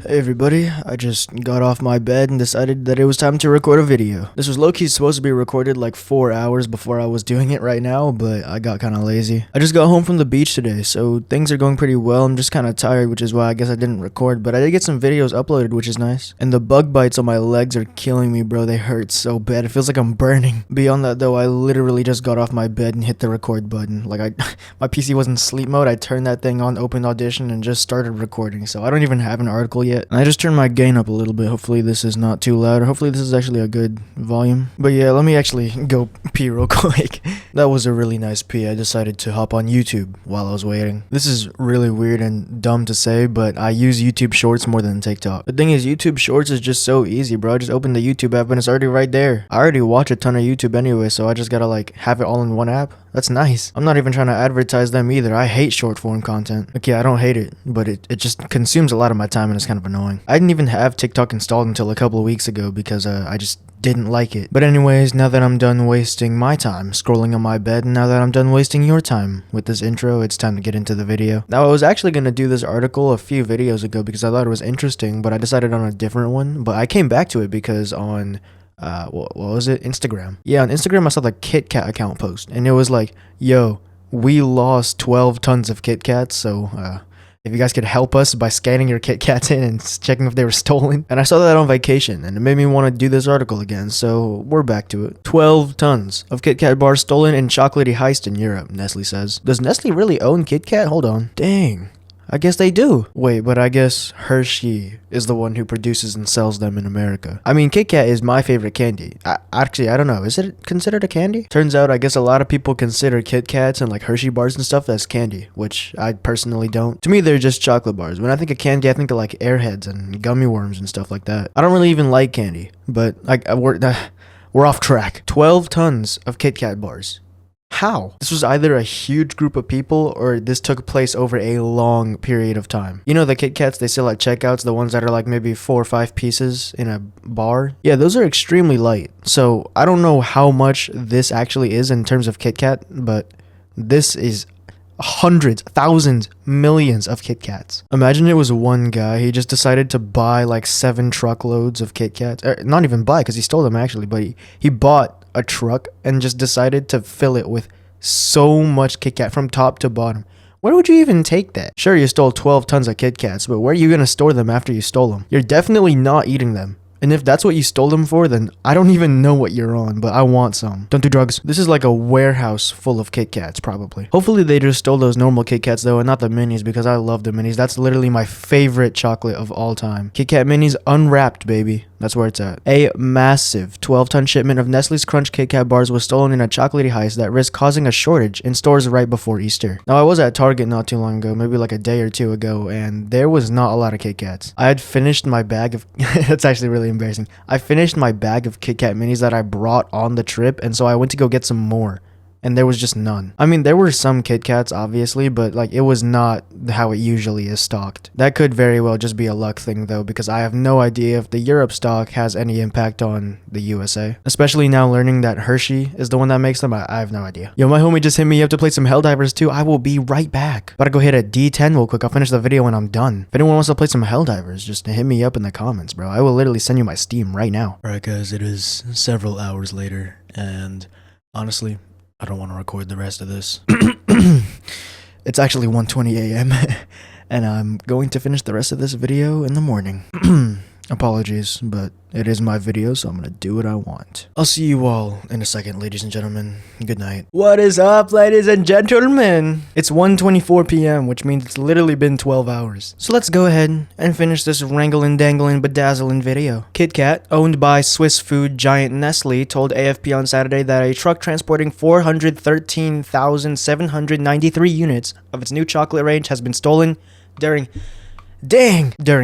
Hey everybody, I just got off my bed and decided that it was time to record a video. This was low-key supposed to be recorded like 4 hours before I was doing it right now, but I got kinda lazy. I just got home from the beach today, so things are going pretty well. I'm just kinda tired, which is why I guess I didn't record, but I did get some videos uploaded, which is nice. And the bug bites on my legs are killing me, bro. They hurt so bad. It feels like I'm burning. Beyond that though, I literally just got off my bed and hit the record button. Like my PC was in sleep mode. I turned that thing on, opened Audition, and just started recording, so I don't even have an article yet. And I just turned my gain up a little bit. Hopefully this is not too loud, or hopefully this is actually a good volume. But yeah, let me actually go pee real quick. That was a really nice pee. I decided to hop on YouTube while I was waiting. This is really weird and dumb to say, but I use YouTube Shorts more than TikTok. The thing is, YouTube Shorts is just so easy, bro. I just open the YouTube app and it's already right there. I already watch a ton of YouTube anyway, so I just gotta like have it all in one app. That's nice. I'm not even trying to advertise them either. I hate short form content. Okay, I don't hate it, but it just consumes a lot of my time and it's kind of annoying. I didn't even have TikTok installed until a couple of weeks ago because I just didn't like it. But anyways, now that I'm done wasting my time scrolling on my bed, and now that I'm done wasting your time with this intro, it's time to get into the video. Now, I was actually going to do this article a few videos ago because I thought it was interesting, but I decided on a different one. But I came back to it because on what was it? Instagram. Yeah, on Instagram I saw the Kitkat account post, and it was like, yo, we lost 12 tons of Kitkats, so if you guys could help us by scanning your Kitkats in and checking if they were stolen. And I saw that on vacation, and it made me want to do this article again, so we're back to it. 12 tons of KitKat bars stolen in chocolatey heist in Europe, Nestle says. Does Nestle really own KitKat? Hold on. Dang. I guess they do. Wait, but I guess Hershey is the one who produces and sells them in America. I mean, Kit Kat is my favorite candy. Actually, I don't know. Is it considered a candy? Turns out, I guess a lot of people consider Kit Kats and like Hershey bars and stuff as candy, which I personally don't. To me, they're just chocolate bars. When I think of candy, I think of like Airheads and gummy worms and stuff like that. I don't really even like candy, but like we're off track. 12 tons of Kit Kat bars. How? This was either a huge group of people or this took place over a long period of time. You know the Kit Kats they sell at checkouts, the ones that are like maybe 4 or 5 pieces in a bar? Yeah, those are extremely light. So I don't know how much this actually is in terms of Kit Kat, but this is hundreds, thousands, millions of Kit Kats. Imagine it was one guy. He just decided to buy like 7 truckloads of Kit Kats. Not even buy, because he stole them actually, but he bought a truck and just decided to fill it with so much Kit Kat from top to bottom. Where would you even take that? Sure, you stole 12 tons of Kit Kats, but where are you going to store them after you stole them? You're definitely not eating them. And if that's what you stole them for, then I don't even know what you're on, but I want some. Don't do drugs. This is like a warehouse full of Kit Kats, probably. Hopefully they just stole those normal Kit Kats though, and not the minis, because I love the minis. That's literally my favorite chocolate of all time. Kit Kat minis unwrapped, baby. That's where it's at. A massive 12-ton shipment of Nestle's Crunch Kit Kat bars was stolen in a chocolatey heist that risked causing a shortage in stores right before Easter. Now, I was at Target not too long ago, maybe like a day or two ago, and there was not a lot of Kit Kats. I had finished my bag of... That's actually really embarrassing. I finished my bag of Kit Kat minis that I brought on the trip, and so I went to go get some more. And there was just none. I mean, there were some Kit Kats, obviously, but like it was not how it usually is stocked. That could very well just be a luck thing though, because I have no idea if the Europe stock has any impact on the USA. Especially now learning that Hershey is the one that makes them, I have no idea. Yo, my homie just hit me up to play some Helldivers too. I will be right back. About to go hit a D10 real quick. I'll finish the video when I'm done. If anyone wants to play some Helldivers, just hit me up in the comments, bro. I will literally send you my Steam right now. Alright guys, it is several hours later, and honestly, I don't want to record the rest of this. It's actually 1:20 a.m. and I'm going to finish the rest of this video in the morning. Apologies, but it is my video, so I'm gonna do what I want. I'll see you all in a second, ladies and gentlemen. Good night. What is up, ladies and gentlemen? It's 1:24 p.m., which means it's literally been 12 hours. So let's go ahead and finish this wranglin', danglin', bedazzling video. Kit Kat, owned by Swiss food giant Nestle, told AFP on Saturday that a truck transporting 413,793 units of its new chocolate range has been stolen during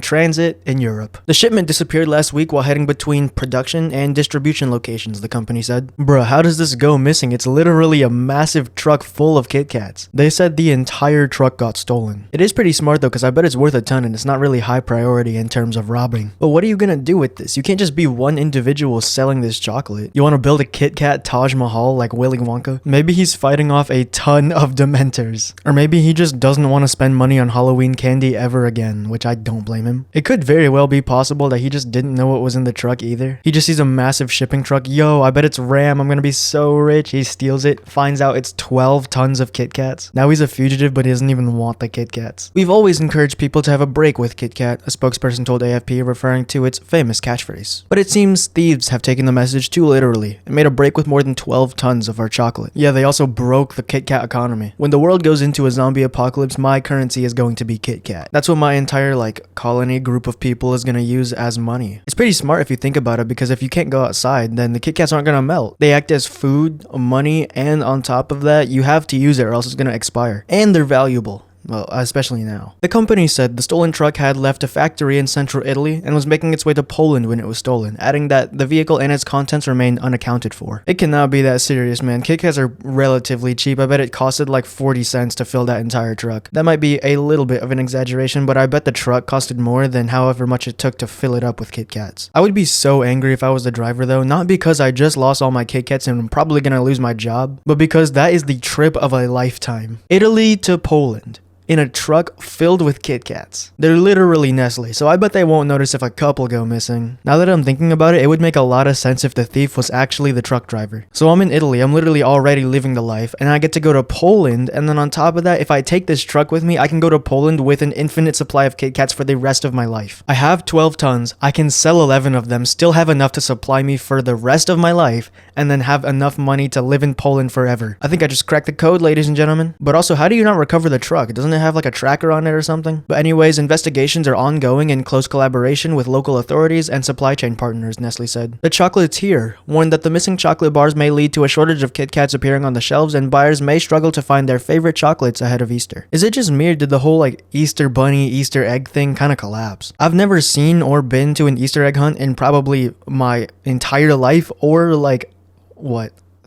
transit in Europe. The shipment disappeared last week while heading between production and distribution locations, the company said. Bruh, how does this go missing? It's literally a massive truck full of Kit Kats. They said the entire truck got stolen. It is pretty smart though, because I bet it's worth a ton and it's not really high priority in terms of robbing. But what are you gonna do with this? You can't just be one individual selling this chocolate. You wanna build a Kit Kat Taj Mahal like Willy Wonka? Maybe he's fighting off a ton of Dementors. Or maybe he just doesn't want to spend money on Halloween candy ever again. stolen, which I don't blame him. It could very well be possible that he just didn't know what was in the truck either. He just sees a massive shipping truck. Yo, I bet it's Ram. I'm gonna be so rich. He steals it, finds out it's 12 tons of Kit Kats. Now he's a fugitive, but he doesn't even want the Kit Kats. We've always encouraged people to have a break with Kit Kat, a spokesperson told AFP, referring to its famous catchphrase. But it seems thieves have taken the message too literally and made a break with more than 12 tons of our chocolate. Yeah, they also broke the Kit Kat economy. When the world goes into a zombie apocalypse, my currency is going to be Kit Kat. That's what my entire colony group of people is gonna use as money. It's pretty smart if you think about it, because if you can't go outside, then the Kit Kats aren't gonna melt. They act as food, money, and on top of that, you have to use it or else it's gonna expire. And they're valuable. Well, especially now. The company said the stolen truck had left a factory in central Italy and was making its way to Poland when it was stolen, adding that the vehicle and its contents remained unaccounted for. It cannot be that serious, man. Kit Kats are relatively cheap. I bet it costed like 40 cents to fill that entire truck. That might be a little bit of an exaggeration, but I bet the truck costed more than however much it took to fill it up with Kit Kats. I would be so angry if I was the driver though, not because I just lost all my Kit Kats and I'm probably gonna lose my job, but because that is the trip of a lifetime. Italy to Poland. In a truck filled with Kit Kats. They're literally Nestle, so I bet they won't notice if a couple go missing. Now that I'm thinking about it, it would make a lot of sense if the thief was actually the truck driver. So I'm in Italy, I'm literally already living the life, and I get to go to Poland, and then on top of that, if I take this truck with me, I can go to Poland with an infinite supply of Kit Kats for the rest of my life. I have 12 tons, I can sell 11 of them, still have enough to supply me for the rest of my life, and then have enough money to live in Poland forever. I think I just cracked the code, ladies and gentlemen. But also, how do you not recover the truck? Doesn't it have like a tracker on it or something? But anyways, investigations are ongoing in close collaboration with local authorities and supply chain partners, Nestle said. The Chocolatier warned that the missing chocolate bars may lead to a shortage of Kit Kats appearing on the shelves, and buyers may struggle to find their favorite chocolates ahead of Easter. Is it just me, or did the whole Easter bunny, Easter egg thing kind of collapse? I've never seen or been to an Easter egg hunt in probably my entire life, or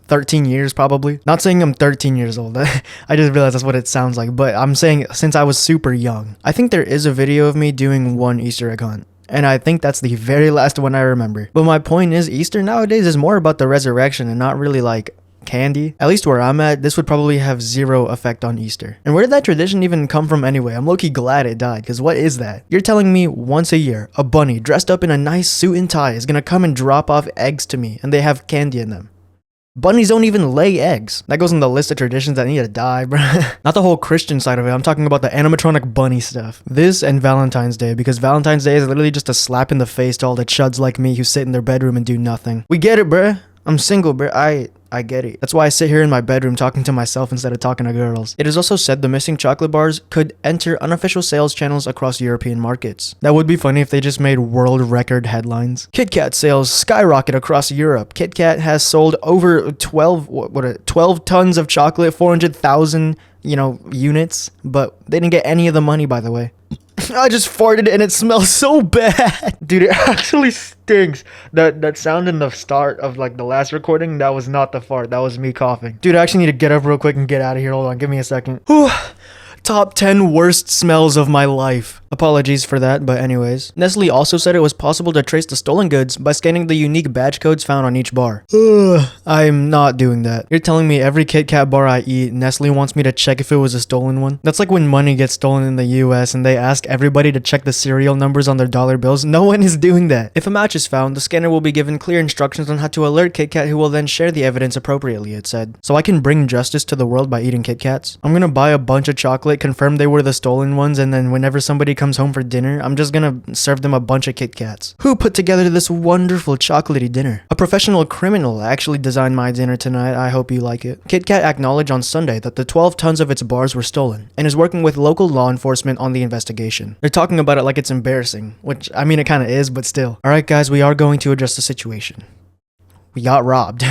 13 years probably. Not saying I'm 13 years old. I just realized that's what it sounds like, but I'm saying since I was super young. I think there is a video of me doing one Easter egg hunt, and I think that's the very last one I remember. But my point is, Easter nowadays is more about the resurrection and not really candy. At least where I'm at, this would probably have zero effect on Easter. And where did that tradition even come from anyway? I'm low-key glad it died, because what is that? You're telling me once a year, a bunny dressed up in a nice suit and tie is gonna come and drop off eggs to me, and they have candy in them. Bunnies don't even lay eggs. That goes on the list of traditions that need to die, bro. Not the whole Christian side of it. I'm talking about the animatronic bunny stuff. This and Valentine's Day, because Valentine's Day is literally just a slap in the face to all the chuds like me who sit in their bedroom and do nothing. We get it, bruh. I'm single, bruh. I get it. That's why I sit here in my bedroom talking to myself instead of talking to girls. It is also said the missing chocolate bars could enter unofficial sales channels across European markets. That would be funny if they just made world record headlines. Kit Kat sales skyrocket across Europe. Kit Kat has sold over 12 tons of chocolate, 400,000, units, but they didn't get any of the money, by the way. I just farted and it smells so bad. Dude, it actually stinks. That sound in the start of the last recording, that was not the fart. That was me coughing. Dude, I actually need to get up real quick and get out of here. Hold on, give me a second. Whew. Top 10 worst smells of my life. Apologies for that, but anyways. Nestle also said it was possible to trace the stolen goods by scanning the unique badge codes found on each bar. I'm not doing that. You're telling me every Kit Kat bar I eat, Nestle wants me to check if it was a stolen one? That's like when money gets stolen in the US and they ask everybody to check the serial numbers on their dollar bills. No one is doing that. If a match is found, the scanner will be given clear instructions on how to alert Kit Kat, who will then share the evidence appropriately, it said. So I can bring justice to the world by eating Kit Kats? I'm gonna buy a bunch of chocolate, confirm they were the stolen ones, and then whenever somebody comes home for dinner, I'm just gonna serve them a bunch of Kit Kats. Who put together this wonderful chocolatey dinner? A professional criminal actually designed my dinner tonight. I hope you like it. Kit Kat acknowledged on Sunday that the 12 tons of its bars were stolen and is working with local law enforcement on the investigation. They're talking about it like it's embarrassing, which I mean it kind of is, but still. Alright guys, we are going to address the situation. We got robbed.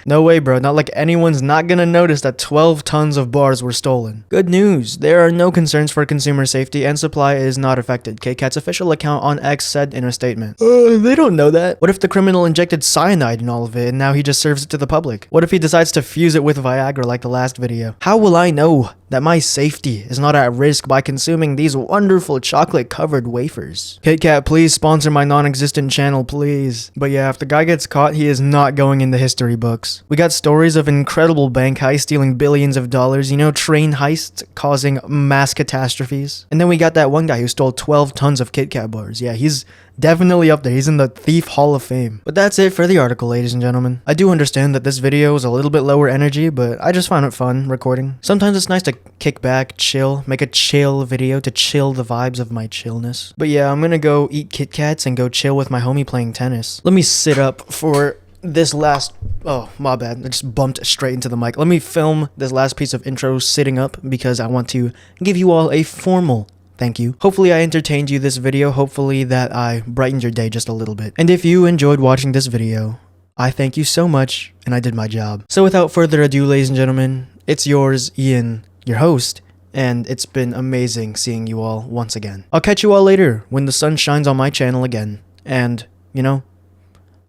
No way, bro. Not like anyone's not gonna notice that 12 tons of bars were stolen. Good news. There are no concerns for consumer safety and supply is not affected, Kit Kat's official account on X said in a statement. They don't know that. What if the criminal injected cyanide in all of it and now he just serves it to the public? What if he decides to fuse it with Viagra like the last video? How will I know that my safety is not at risk by consuming these wonderful chocolate-covered wafers? Kit Kat, please sponsor my non-existent channel, please. But yeah, if the guy gets caught, he is not going in the history books. tennis. We got stories of incredible bank heists stealing billions of dollars, you know, train heists causing mass catastrophes. And then we got that one guy who stole 12 tons of Kit Kat bars. Yeah, he's definitely up there. He's in the Thief Hall of Fame. But that's it for the article, ladies and gentlemen. I do understand that this video is a little bit lower energy, but I just found it fun recording. Sometimes it's nice to kick back, chill, make a chill video to chill the vibes of my chillness. But yeah, I'm gonna go eat Kit Kats and go chill with my homie playing tennis. Let me sit up for this last... Oh, my bad. I just bumped straight into the mic. Let me film this last piece of intro sitting up because I want to give you all a formal thank you. Hopefully I entertained you this video. Hopefully that I brightened your day just a little bit. And if you enjoyed watching this video, I thank you so much and I did my job. So without further ado, ladies and gentlemen, it's yours, Ian, your host, and it's been amazing seeing you all once again. I'll catch you all later when the sun shines on my channel again. And, you know,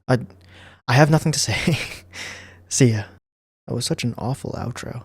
I have nothing to say. See ya. That was such an awful outro.